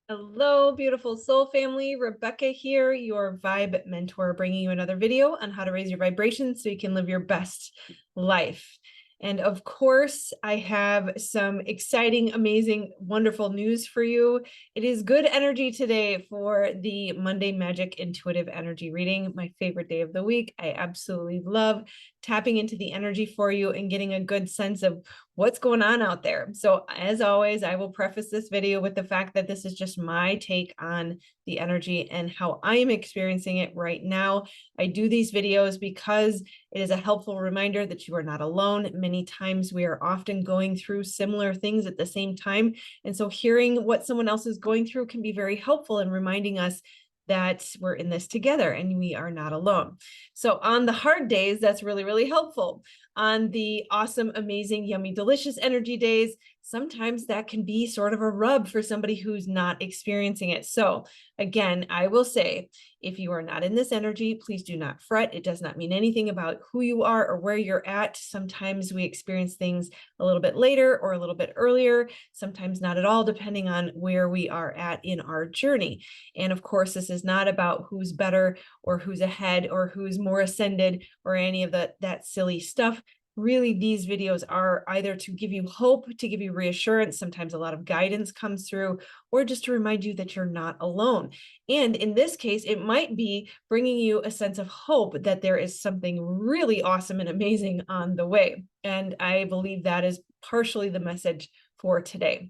Hello, beautiful soul family. Rebecca here, your vibe mentor, bringing you another video on how to raise your vibration so you can live your best life. And of course, I have some exciting, amazing, wonderful news for you. It is good energy today for the Monday Magic Intuitive Energy reading, my favorite day of the week. I absolutely love tapping into the energy for you and getting a good sense of what's going on out there. So as always, I will preface this video with the fact that this is just my take on the energy and how I am experiencing it right now. I do these videos because it is a helpful reminder that you are not alone. Many times we are often going through similar things at the same time. And so hearing what someone else is going through can be very helpful in reminding us that we're in this together and we are not alone. So on the hard days, that's really, really helpful. On the awesome, amazing, yummy, delicious energy days, sometimes that can be sort of a rub for somebody who's not experiencing it. So again, I will say, if you are not in this energy, please do not fret. It does not mean anything about who you are or where you're at. Sometimes we experience things a little bit later or a little bit earlier, sometimes not at all, depending on where we are at in our journey. And of course, this is not about who's better or who's ahead or who's more ascended or any of that silly stuff. Really, these videos are either to give you hope, to give you reassurance, sometimes a lot of guidance comes through, or just to remind you that you're not alone. And in this case, it might be bringing you a sense of hope that there is something really awesome and amazing on the way. And I believe that is partially the message for today.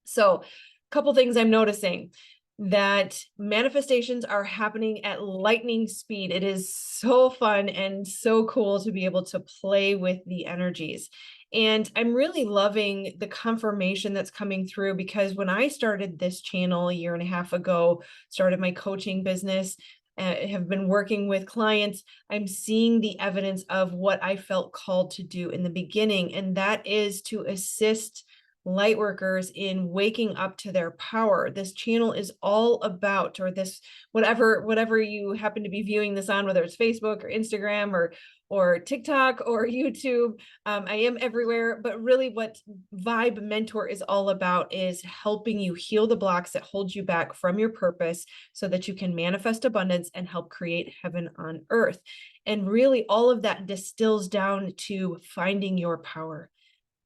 So, a couple things I'm noticing that manifestations are happening at lightning speed. It is so fun and so cool to be able to play with the energies. And I'm really loving the confirmation that's coming through because when I started this channel a year and a half ago, started my coaching business, have been working with clients, I'm seeing the evidence of what I felt called to do in the beginning, and that is to assist light workers in waking up to their power. This channel is all about, or this, whatever you happen to be viewing this on, whether it's Facebook or Instagram or TikTok or YouTube. I am everywhere, but really what Vibe Mentor is all about is helping you heal the blocks that hold you back from your purpose so that you can manifest abundance and help create heaven on earth. And really all of that distills down to finding your power,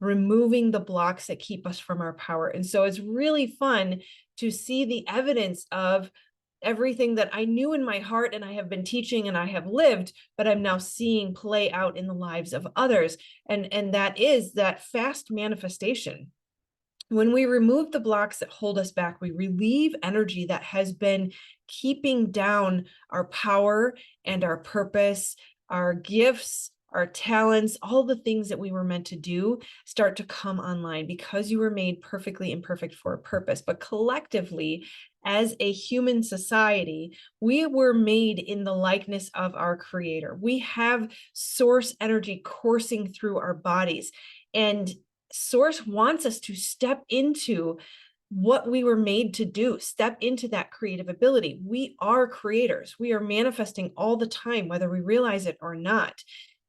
removing the blocks that keep us from our power. And so it's really fun to see the evidence of everything that I knew in my heart and I have been teaching and I have lived, but I'm now seeing play out in the lives of others. And that is that fast manifestation. When we remove the blocks that hold us back, we relieve energy that has been keeping down our power and our purpose, our gifts, our talents, all the things that we were meant to do start to come online because you were made perfectly imperfect for a purpose. But collectively, as a human society, we were made in the likeness of our creator. We have source energy coursing through our bodies. And source wants us to step into what we were made to do, step into that creative ability. We are creators. We are manifesting all the time, whether we realize it or not.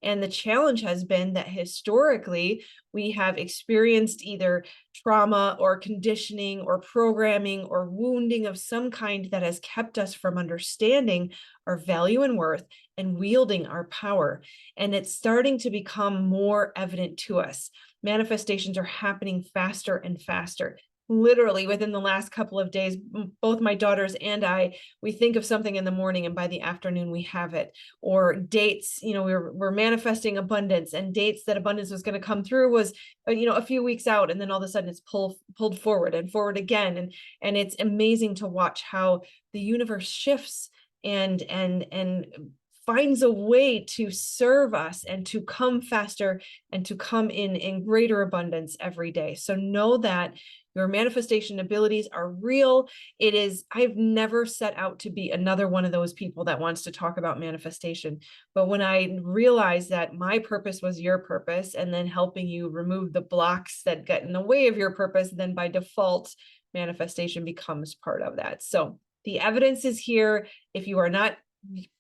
And the challenge has been that historically, we have experienced either trauma or conditioning or programming or wounding of some kind that has kept us from understanding our value and worth and wielding our power. And it's starting to become more evident to us. Manifestations are happening faster and faster. Literally within the last couple of days, both my daughters and I, we think of something in the morning and by the afternoon we have it. Or dates, we're manifesting abundance, and dates that abundance was going to come through was, a few weeks out, and then all of a sudden it's pulled forward and forward again. And it's amazing to watch how the universe shifts and finds a way to serve us and to come faster and to come in greater abundance every day. So know that your manifestation abilities are real. I've never set out to be another one of those people that wants to talk about manifestation. But when I realized that my purpose was your purpose, and then helping you remove the blocks that get in the way of your purpose, then by default, manifestation becomes part of that. So the evidence is here. If you are not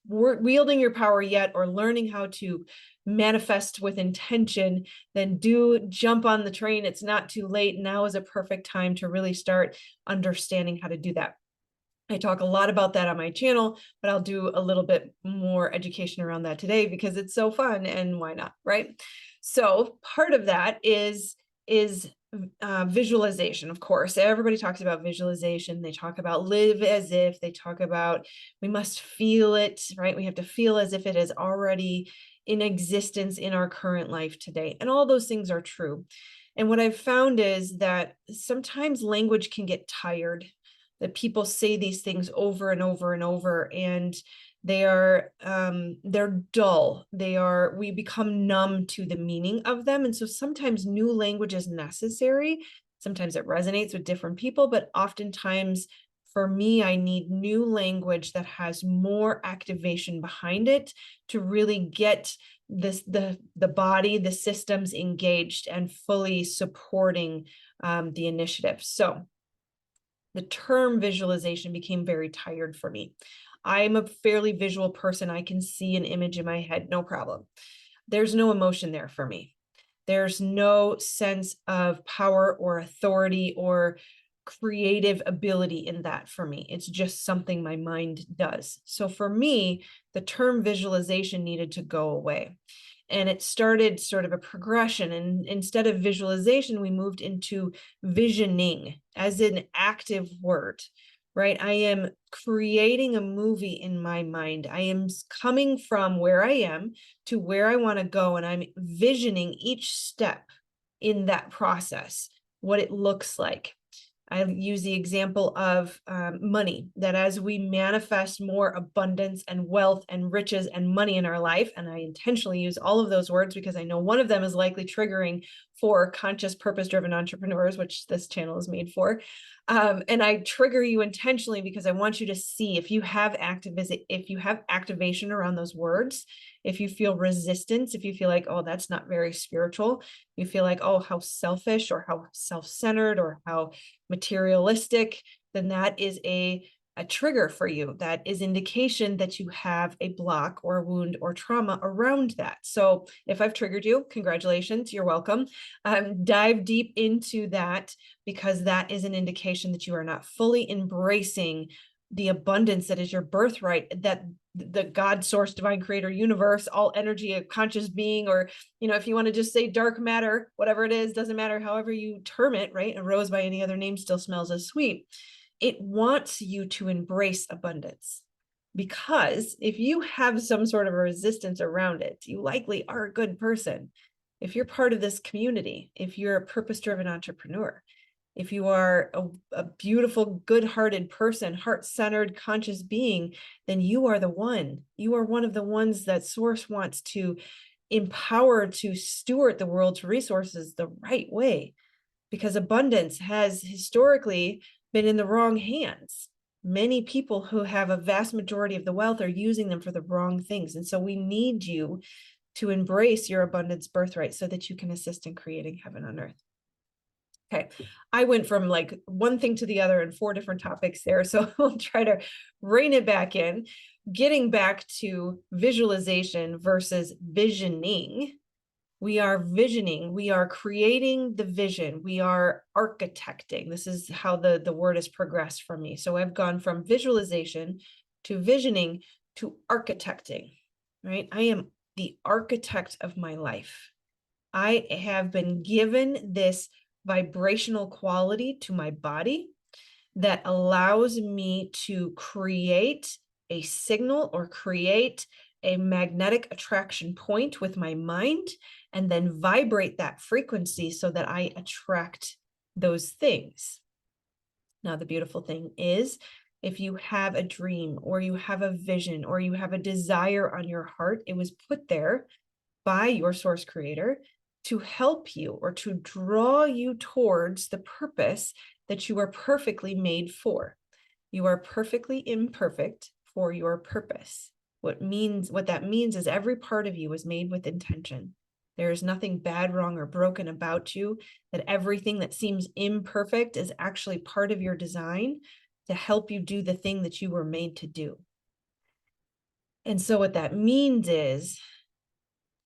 wielding your power yet or learning how to manifest with intention, then do jump on the train. It's not too late. Now is a perfect time to really start understanding how to do that. I talk a lot about that on my channel, but I'll do a little bit more education around that today because it's so fun, and why not, right? So part of that is visualization. Of course, everybody talks about visualization. They talk about live as if, they talk about we must feel it, right? We have to feel as if it is already in existence in our current life today. And all those things are true. And what I've found is that sometimes language can get tired, that people say these things over and over and over, and they're dull. We become numb to the meaning of them. And so sometimes new language is necessary. Sometimes it resonates with different people, but oftentimes for me, I need new language that has more activation behind it to really get the body, the systems engaged and fully supporting the initiative. So the term visualization became very tired for me. I'm a fairly visual person. I can see an image in my head, no problem. There's no emotion there for me. There's no sense of power or authority or creative ability in that for me. It's just something my mind does. So for me, the term visualization needed to go away. And it started sort of a progression. And instead of visualization, we moved into visioning as an active word, right? I am creating a movie in my mind. I am coming from where I am to where I want to go. And I'm visioning each step in that process, what it looks like. I use the example of money, that as we manifest more abundance and wealth and riches and money in our life, and I intentionally use all of those words because I know one of them is likely triggering for conscious, purpose-driven entrepreneurs, which this channel is made for. And I trigger you intentionally because I want you to see if you have activation around those words, if you feel resistance, if you feel like, oh, that's not very spiritual, you feel like, oh, how selfish or how self-centered or how materialistic, then that is a trigger for you. That is indication that you have a block or wound or trauma around that. So if I've triggered you, congratulations, you're welcome. Dive deep into that, because that is an indication that you are not fully embracing the abundance that is your birthright, that the God source, divine creator, universe, all energy, a conscious being, or, if you want to just say dark matter, whatever it is, doesn't matter, however you term it, right? A rose by any other name still smells as sweet. It wants you to embrace abundance, because if you have some sort of a resistance around it, you likely are a good person. If you're part of this community, if you're a purpose-driven entrepreneur, if you are a beautiful, good-hearted person, heart-centered, conscious being, then you are the one. You are one of the ones that Source wants to empower to steward the world's resources the right way, because abundance has historically been in the wrong hands. Many people who have a vast majority of the wealth are using them for the wrong things. And so we need you to embrace your abundance birthright so that you can assist in creating heaven on earth. Okay, I went from like one thing to the other in 4 different topics there. So I'll try to rein it back in. Getting back to visualization versus visioning. We are visioning, we are creating the vision, we are architecting. This is how the word has progressed for me. So I've gone from visualization to visioning to architecting, right? I am the architect of my life. I have been given this vibrational quality to my body that allows me to create a signal or create a magnetic attraction point with my mind, and then vibrate that frequency so that I attract those things. Now, the beautiful thing is, if you have a dream or you have a vision or you have a desire on your heart, it was put there by your source creator to help you or to draw you towards the purpose that you are perfectly made for. You are perfectly imperfect for your purpose. What that means is every part of you is made with intention. There is nothing bad, wrong, or broken about you, that everything that seems imperfect is actually part of your design to help you do the thing that you were made to do. And so what that means is,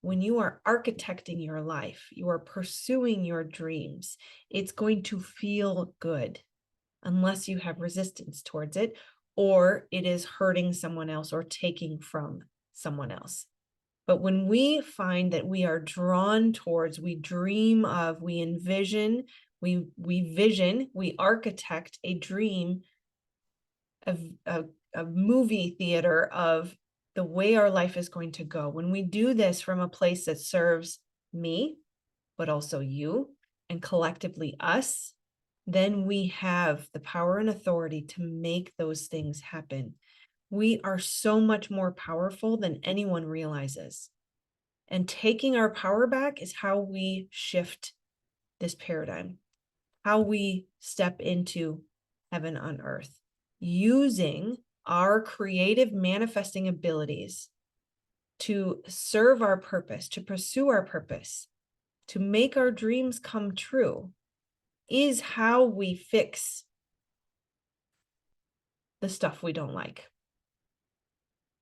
when you are architecting your life, you are pursuing your dreams, it's going to feel good unless you have resistance towards it, or it is hurting someone else or taking from someone else. But when we find that we are drawn towards, we dream of, we envision, we architect a dream of a movie theater of the way our life is going to go. When we do this from a place that serves me, but also you and collectively us, then we have the power and authority to make those things happen. We are so much more powerful than anyone realizes. And taking our power back is how we shift this paradigm, how we step into heaven on earth, using our creative manifesting abilities to serve our purpose, to pursue our purpose, to make our dreams come true, is how we fix the stuff we don't like.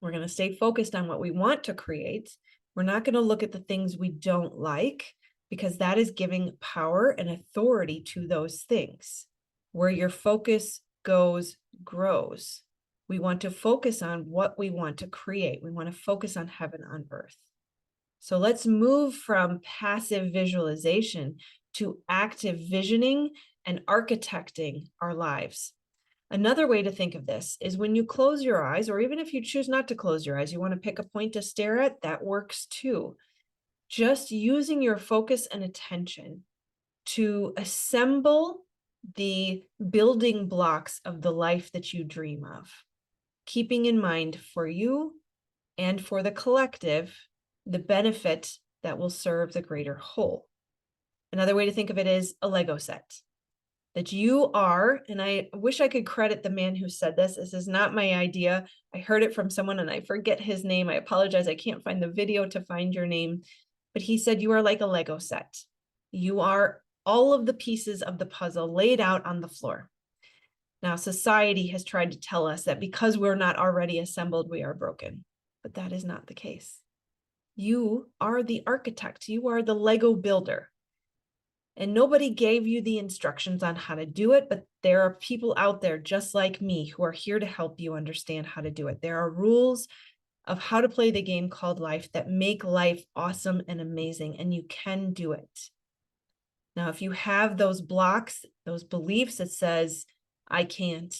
We're going to stay focused on what we want to create. We're not going to look at the things we don't like, because that is giving power and authority to those things. Where your focus goes, grows. We want to focus on what we want to create. We want to focus on heaven on earth. So let's move from passive visualization to active visioning and architecting our lives. Another way to think of this is when you close your eyes, or even if you choose not to close your eyes, you want to pick a point to stare at, that works too. Just using your focus and attention to assemble the building blocks of the life that you dream of, keeping in mind for you and for the collective, the benefit that will serve the greater whole. Another way to think of it is a Lego set. That you are, and I wish I could credit the man who said this. This is not my idea. I heard it from someone and I forget his name. I apologize. I can't find the video to find your name. But he said, you are like a Lego set. You are all of the pieces of the puzzle laid out on the floor. Now, society has tried to tell us that because we're not already assembled, we are broken. But that is not the case. You are the architect. You are the Lego builder. And nobody gave you the instructions on how to do it, but there are people out there just like me who are here to help you understand how to do it. There are rules of how to play the game called life that make life awesome and amazing, and you can do it. Now, if you have those blocks, those beliefs that says, I can't,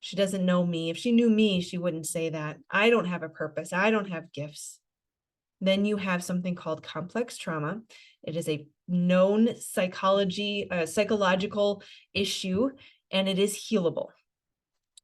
she doesn't know me. If she knew me, she wouldn't say that. I don't have a purpose. I don't have gifts. Then you have something called complex trauma. It is a known psychological issue, and it is healable.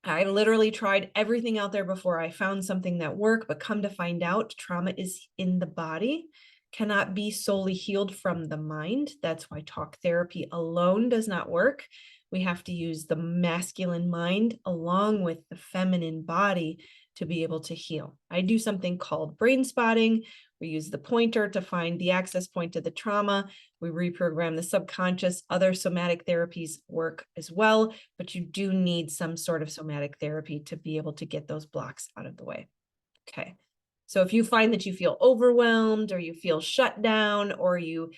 I literally tried everything out there before I found something that worked, but come to find out, trauma is in the body, cannot be solely healed from the mind. That's why talk therapy alone does not work. We have to use the masculine mind along with the feminine body to be able to heal. I do something called brain spotting. We use the pointer to find the access point to the trauma. We reprogram the subconscious. Other somatic therapies work as well, but you do need some sort of somatic therapy to be able to get those blocks out of the way. Okay. So if you find that you feel overwhelmed or you feel shut down, or you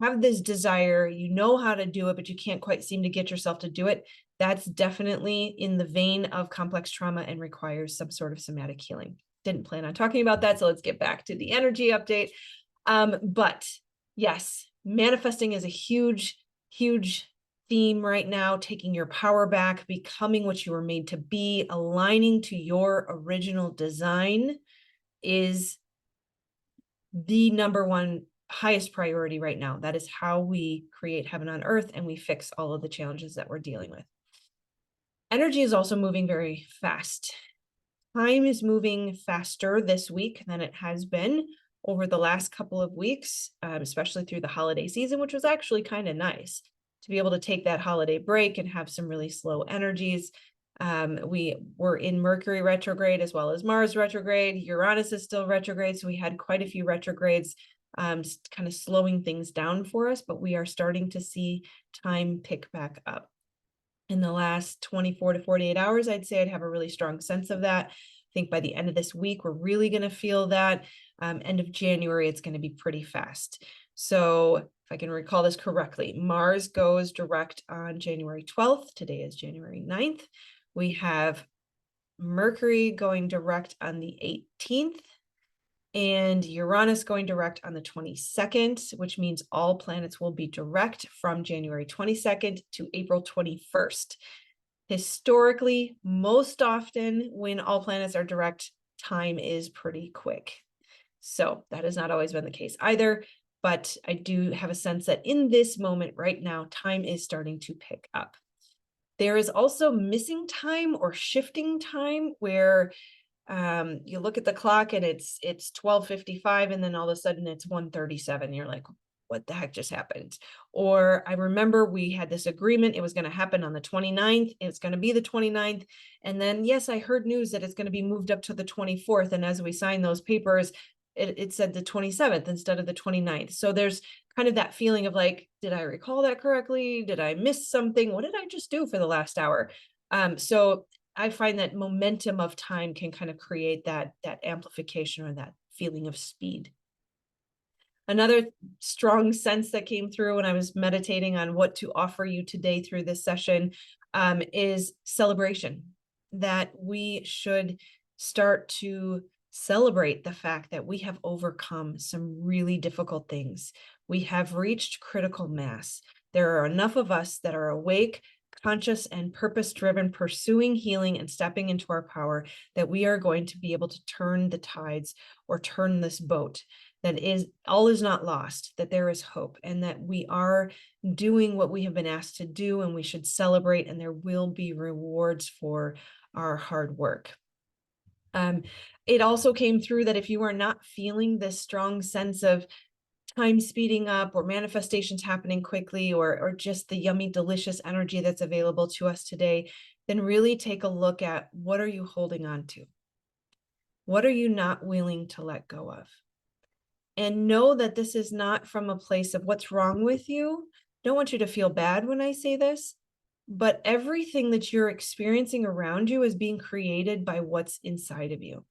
have this desire, you know how to do it, but you can't quite seem to get yourself to do it, that's definitely in the vein of complex trauma and requires some sort of somatic healing. Didn't plan on talking about that, so let's get back to the energy update. But yes, manifesting is a huge, huge theme right now, taking your power back, becoming what you were made to be, aligning to your original design is the number one highest priority right now. That is how we create heaven on earth and we fix all of the challenges that we're dealing with. Energy is also moving very fast. Time is moving faster this week than it has been over the last couple of weeks, especially through the holiday season, which was actually kind of nice to be able to take that holiday break and have some really slow energies. We were in Mercury retrograde as well as Mars retrograde. Uranus is still retrograde, so we had quite a few retrogrades kind of slowing things down for us, but we are starting to see time pick back up. In the last 24 to 48 hours, I'd say I'd have a really strong sense of that. think by the end of this week, we're really going to feel that. End of January, it's going to be pretty fast. So if I can recall this correctly, Mars goes direct on January 12th. Today is January 9th. We have Mercury going direct on the 18th. And Uranus going direct on the 22nd, which means all planets will be direct from January 22nd to April 21st. Historically, most often when all planets are direct, time is pretty quick. So that has not always been the case either, but I do have a sense that in this moment right now, time is starting to pick up. There is also missing time or shifting time where you look at the clock and it's 12:55 and then all of a sudden it's 1:37. You're like, what the heck just happened? Or I remember we had this agreement, it was going to happen on the 29th, it's going to be the 29th. And then, yes, I heard news that it's going to be moved up to the 24th. And as we signed those papers, it said the 27th instead of the 29th. So there's kind of that feeling of like, did I recall that correctly? Did I miss something? What did I just do for the last hour? So I find that momentum of time can kind of create that amplification or that feeling of speed. Another strong sense that came through when I was meditating on what to offer you today through this session is celebration, that we should start to celebrate the fact that we have overcome some really difficult things. We have reached critical mass. There are enough of us that are awake, conscious, and purpose-driven, pursuing healing and stepping into our power, that we are going to be able to turn the tides or turn this boat. That is, all is not lost, that there is hope, and that we are doing what we have been asked to do, and we should celebrate, and there will be rewards for our hard work. It also came through that if you are not feeling this strong sense of time speeding up or manifestations happening quickly, or just the yummy, delicious energy that's available to us today, then really take a look at what are you holding on to? What are you not willing to let go of? And know that this is not from a place of what's wrong with you. Don't want you to feel bad when I say this, but everything that you're experiencing around you is being created by what's inside of you.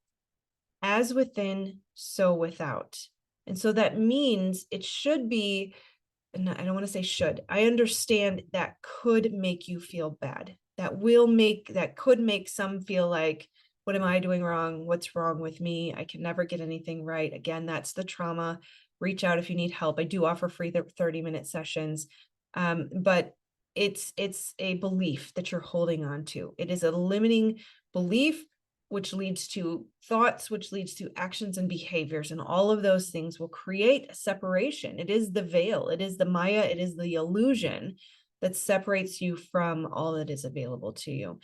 As within, so without. And so that means it should be, and I don't want to say should, I understand that could make you feel bad. That could make some feel like, what am I doing wrong? What's wrong with me? I can never get anything right. Again, that's the trauma. Reach out if you need help. I do offer free 30-minute sessions, but it's a belief that you're holding on to. It is a limiting belief, which leads to thoughts, which leads to actions and behaviors. And all of those things will create a separation. It is the veil, it is the Maya, it is the illusion that separates you from all that is available to you.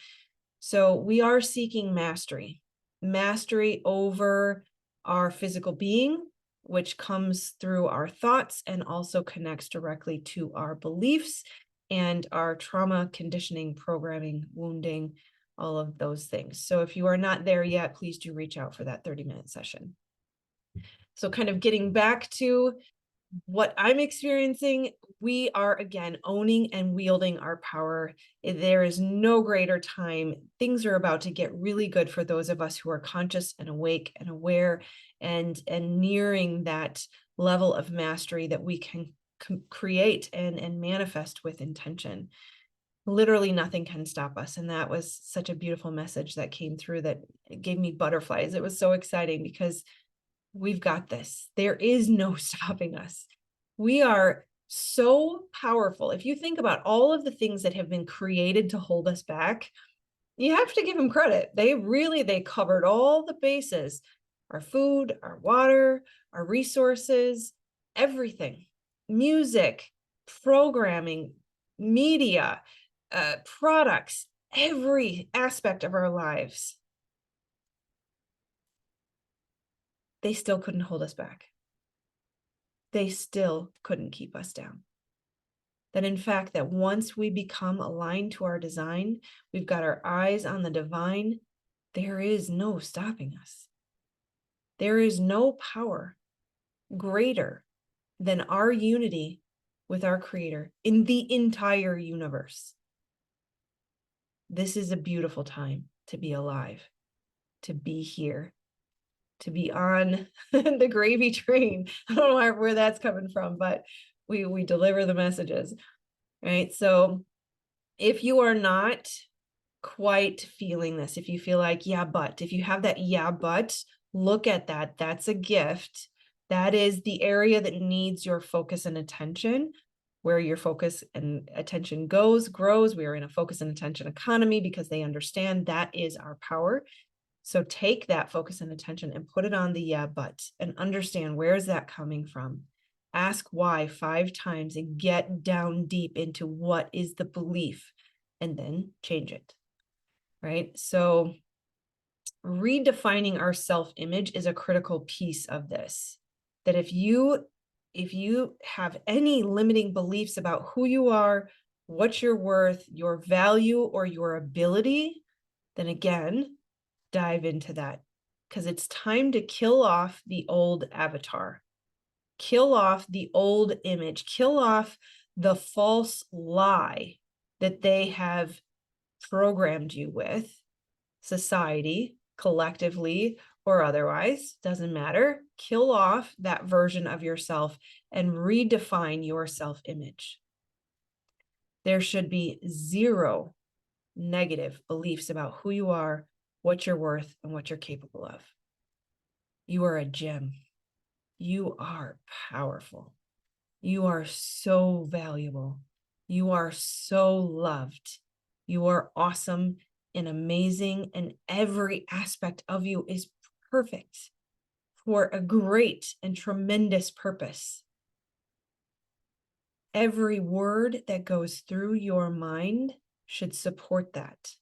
So we are seeking mastery over our physical being, which comes through our thoughts and also connects directly to our beliefs and our trauma, conditioning, programming, wounding, all of those things. So if you are not there yet, please do reach out for that 30-minute session. So kind of getting back to what I'm experiencing, we are again owning and wielding our power. There is no greater time. Things are about to get really good for those of us who are conscious and awake and aware and nearing that level of mastery that we can create and manifest with intention. Literally nothing can stop us. And that was such a beautiful message that came through that gave me butterflies. It was so exciting because we've got this. There is no stopping us. We are so powerful. If you think about all of the things that have been created to hold us back, you have to give them credit. They covered all the bases, our food, our water, our resources, everything, music, programming, media, products, every aspect of our lives. They still couldn't hold us back. They still couldn't keep us down. That in fact, that once we become aligned to our design, we've got our eyes on the divine, there is no stopping us. There is no power greater than our unity with our Creator in the entire universe. This is a beautiful time to be alive, to be here, to be on the gravy train. I don't know where that's coming from, but we deliver the messages, right? So if you are not quite feeling this, if you feel like, yeah, but if you have that, yeah, but look at that, that's a gift. That is the area that needs your focus and attention. Where your focus and attention grows. We are in a focus and attention economy because they understand that is our power. So take that focus and attention and put it on the yeah, but, and understand where is that coming from. Ask why 5 times and get down deep into what is the belief, and then change it, right? So redefining our self-image is a critical piece of this. That if you have any limiting beliefs about who you are, what you're worth, your value, or your ability, then again, dive into that, because it's time to kill off the old avatar, kill off the old image, kill off the false lie that they have programmed you with, society, collectively, or otherwise, doesn't matter. Kill off that version of yourself and redefine your self-image. There should be 0 negative beliefs about who you are, what you're worth, and what you're capable of. You are a gem. You are powerful. You are so valuable. You are so loved. You are awesome and amazing, and every aspect of you is perfect for a great and tremendous purpose. Every word that goes through your mind should support that.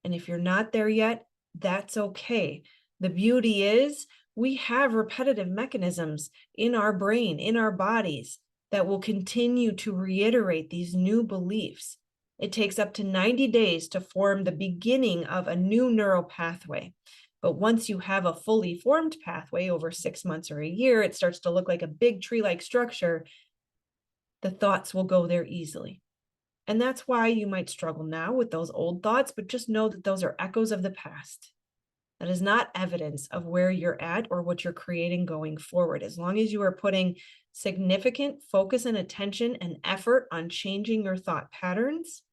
And if you're not there yet, that's okay. The beauty is we have repetitive mechanisms in our brain, in our bodies, that will continue to reiterate these new beliefs. It takes up to 90 days to form the beginning of a new neural pathway. But once you have a fully formed pathway over 6 months or a year, it starts to look like a big tree-like structure. The thoughts will go there easily. And that's why you might struggle now with those old thoughts, but just know that those are echoes of the past. That is not evidence of where you're at or what you're creating going forward. As long as you are putting significant focus and attention and effort on changing your thought patterns,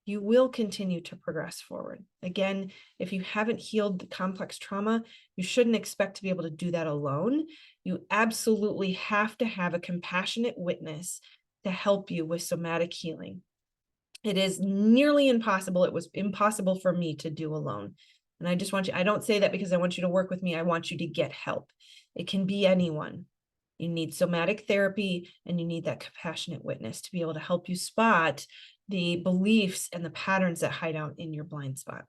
you will continue to progress forward. Again, if you haven't healed the complex trauma, you shouldn't expect to be able to do that alone. You absolutely have to have a compassionate witness to help you with somatic healing. It is nearly impossible. It was impossible for me to do alone. And I just want you, I don't say that because I want you to work with me. I want you to get help. It can be anyone. You need somatic therapy, and you need that compassionate witness to be able to help you spot the beliefs and the patterns that hide out in your blind spot.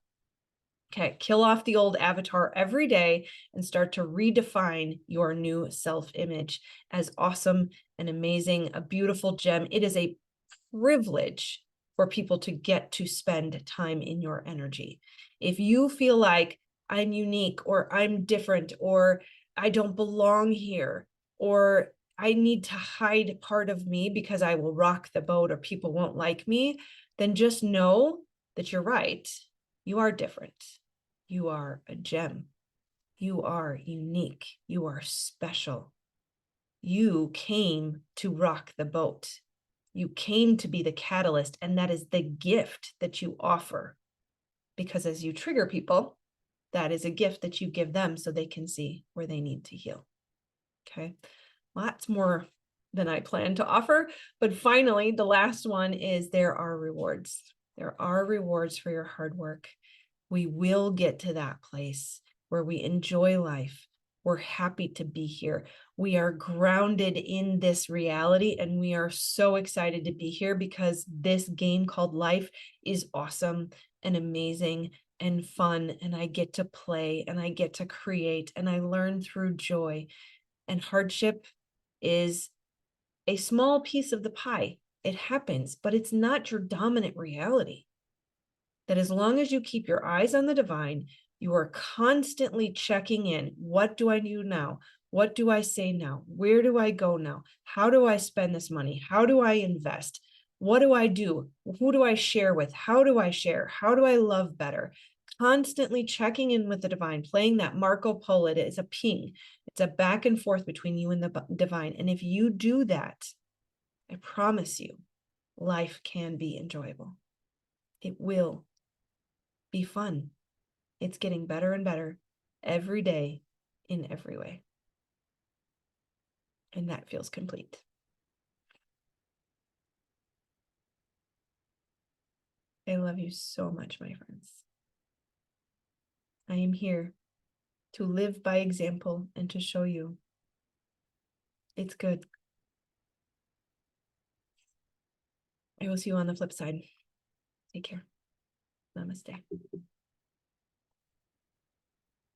Okay, kill off the old avatar every day and start to redefine your new self-image as awesome and amazing, a beautiful gem. It is a privilege for people to get to spend time in your energy. If you feel like I'm unique, or I'm different, or I don't belong here, or I need to hide part of me because I will rock the boat or people won't like me, then just know that you're right. You are different. You are a gem. You are unique. You are special. You came to rock the boat. You came to be the catalyst, and that is the gift that you offer. Because as you trigger people, that is a gift that you give them so they can see where they need to heal. Okay, lots more than I plan to offer. But finally, the last one is there are rewards. There are rewards for your hard work. We will get to that place where we enjoy life. We're happy to be here. We are grounded in this reality, and we are so excited to be here because this game called life is awesome and amazing and fun, and I get to play and I get to create and I learn through joy. And hardship is a small piece of the pie. It happens, but it's not your dominant reality. That as long as you keep your eyes on the divine, you are constantly checking in. What do I do now? What do I say now? Where do I go now? How do I spend this money? How do I invest? What do I do? Who do I share with? How do I share? How do I love better? constantly checking in with the divine, playing that Marco Polo. It is a ping. It's a back and forth between you and the divine. And if you do that, I promise you, life can be enjoyable. It will be fun. It's getting better and better every day in every way. And that feels complete. I love you so much, my friends. I am here to live by example and to show you it's good. I will see you on the flip side. Take care. Namaste.